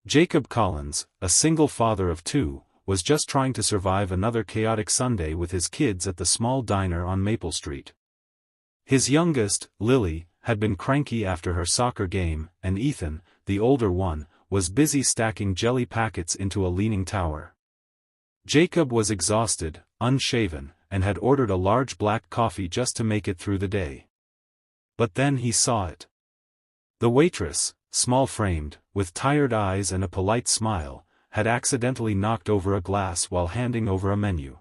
Jacob Collins, a single father of two, was just trying to survive another chaotic Sunday with his kids at the small diner on Maple Street. His youngest, Lily, had been cranky after her soccer game, and Ethan, the older one, was busy stacking jelly packets into a leaning tower. Jacob was exhausted, unshaven, and had ordered a large black coffee just to make it through the day. But then he saw it. The waitress, small-framed, with tired eyes and a polite smile, had accidentally knocked over a glass while handing over a menu.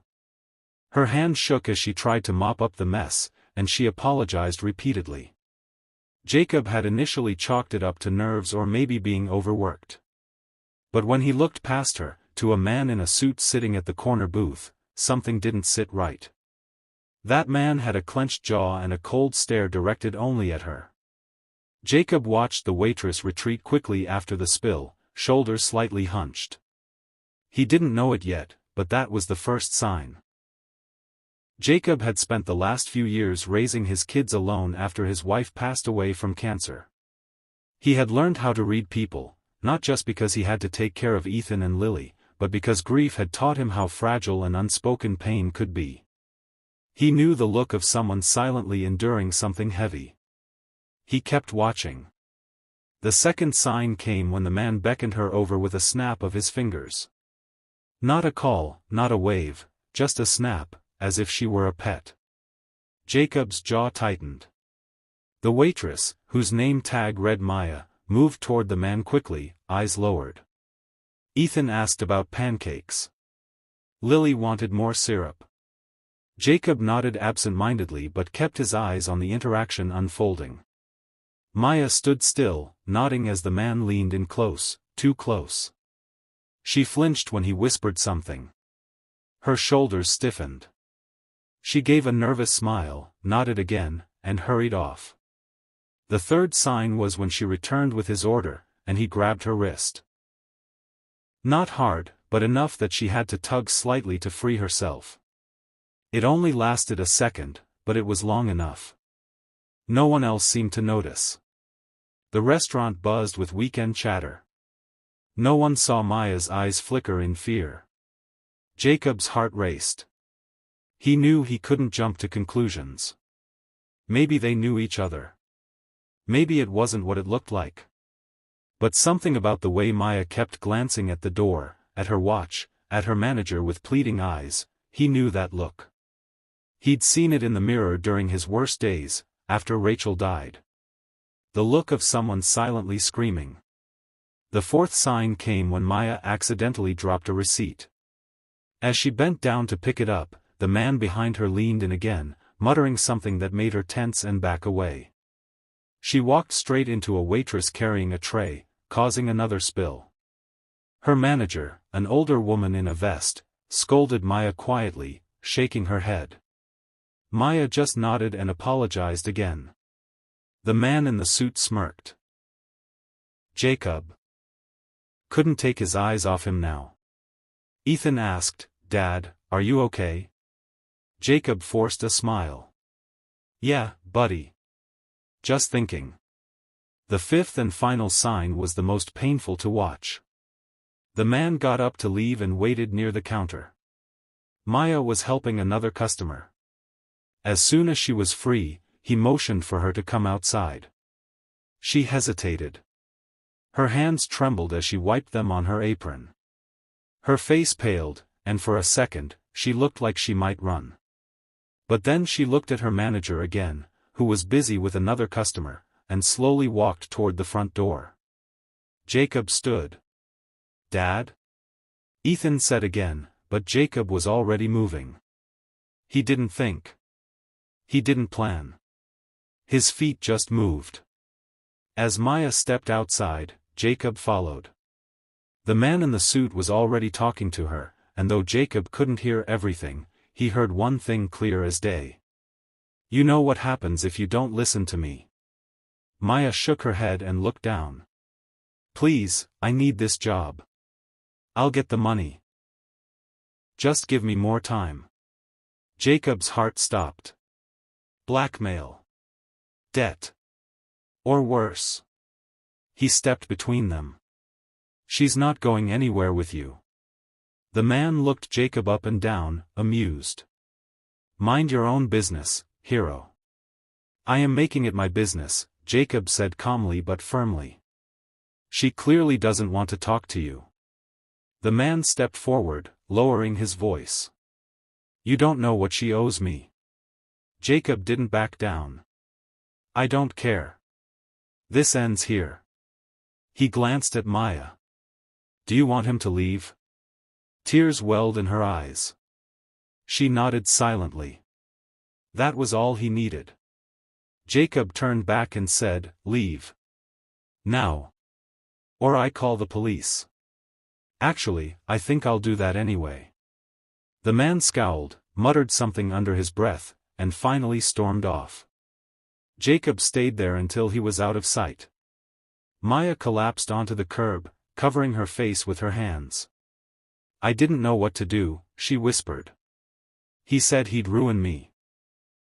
Her hand shook as she tried to mop up the mess, and she apologized repeatedly. Jacob had initially chalked it up to nerves or maybe being overworked. But when he looked past her, to a man in a suit sitting at the corner booth, something didn't sit right. That man had a clenched jaw and a cold stare directed only at her. Jacob watched the waitress retreat quickly after the spill, shoulders slightly hunched. He didn't know it yet, but that was the first sign. Jacob had spent the last few years raising his kids alone after his wife passed away from cancer. He had learned how to read people, not just because he had to take care of Ethan and Lily, but because grief had taught him how fragile and unspoken pain could be. He knew the look of someone silently enduring something heavy. He kept watching. The second sign came when the man beckoned her over with a snap of his fingers. Not a call, not a wave, just a snap, as if she were a pet. Jacob's jaw tightened. The waitress, whose name tag read Maya, moved toward the man quickly, eyes lowered. Ethan asked about pancakes. Lily wanted more syrup. Jacob nodded absent-mindedly but kept his eyes on the interaction unfolding. Maya stood still, nodding as the man leaned in close, too close. She flinched when he whispered something. Her shoulders stiffened. She gave a nervous smile, nodded again, and hurried off. The third sign was when she returned with his order, and he grabbed her wrist. Not hard, but enough that she had to tug slightly to free herself. It only lasted a second, but it was long enough. No one else seemed to notice. The restaurant buzzed with weekend chatter. No one saw Maya's eyes flicker in fear. Jacob's heart raced. He knew he couldn't jump to conclusions. Maybe they knew each other. Maybe it wasn't what it looked like. But something about the way Maya kept glancing at the door, at her watch, at her manager with pleading eyes, he knew that look. He'd seen it in the mirror during his worst days, after Rachel died. The look of someone silently screaming. The fourth sign came when Maya accidentally dropped a receipt. As she bent down to pick it up, the man behind her leaned in again, muttering something that made her tense and back away. She walked straight into a waitress carrying a tray, causing another spill. Her manager, an older woman in a vest, scolded Maya quietly, shaking her head. Maya just nodded and apologized again. The man in the suit smirked. Jacob couldn't take his eyes off him now. Ethan asked, "Dad, are you okay?" Jacob forced a smile. "Yeah, buddy. Just thinking." The fifth and final sign was the most painful to watch. The man got up to leave and waited near the counter. Maya was helping another customer. As soon as she was free, he motioned for her to come outside. She hesitated. Her hands trembled as she wiped them on her apron. Her face paled, and for a second, she looked like she might run. But then she looked at her manager again, who was busy with another customer, and slowly walked toward the front door. Jacob stood. "Dad?" Ethan said again, but Jacob was already moving. He didn't think. He didn't plan. His feet just moved. As Maya stepped outside, Jacob followed. The man in the suit was already talking to her, and though Jacob couldn't hear everything, he heard one thing clear as day. "You know what happens if you don't listen to me." Maya shook her head and looked down. "Please, I need this job. I'll get the money. Just give me more time." Jacob's heart stopped. Blackmail. Debt. Or worse. He stepped between them. She's not going anywhere with you. The man looked Jacob up and down, amused. Mind your own business, hero. I am making it my business, Jacob said calmly but firmly. She clearly doesn't want to talk to you. The man stepped forward, lowering his voice. You don't know what she owes me. Jacob didn't back down. I don't care. This ends here. He glanced at Maya. Do you want him to leave? Tears welled in her eyes. She nodded silently. That was all he needed. Jacob turned back and said, Leave. Now. Or I call the police. Actually, I think I'll do that anyway. The man scowled, muttered something under his breath, and finally stormed off. Jacob stayed there until he was out of sight. Maya collapsed onto the curb, covering her face with her hands. I didn't know what to do, she whispered. He said he'd ruin me.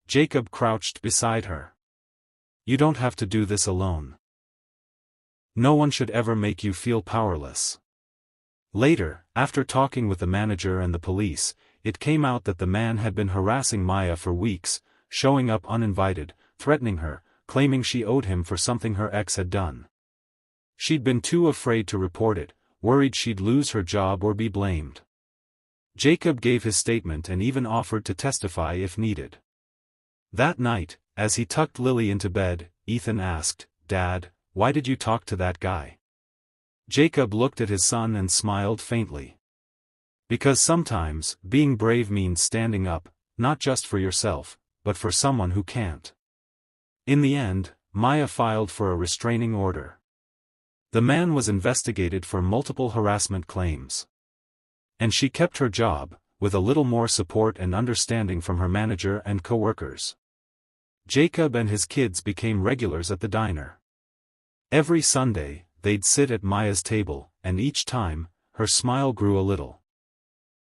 Jacob crouched beside her. You don't have to do this alone. No one should ever make you feel powerless. Later, after talking with the manager and the police, it came out that the man had been harassing Maya for weeks, showing up uninvited, threatening her, claiming she owed him for something her ex had done. She'd been too afraid to report it, worried she'd lose her job or be blamed. Jacob gave his statement and even offered to testify if needed. That night, as he tucked Lily into bed, Ethan asked, Dad, why did you talk to that guy? Jacob looked at his son and smiled faintly. Because sometimes, being brave means standing up, not just for yourself, but for someone who can't. In the end, Maya filed for a restraining order. The man was investigated for multiple harassment claims. And she kept her job, with a little more support and understanding from her manager and coworkers. Jacob and his kids became regulars at the diner. Every Sunday, they'd sit at Maya's table, and each time, her smile grew a little.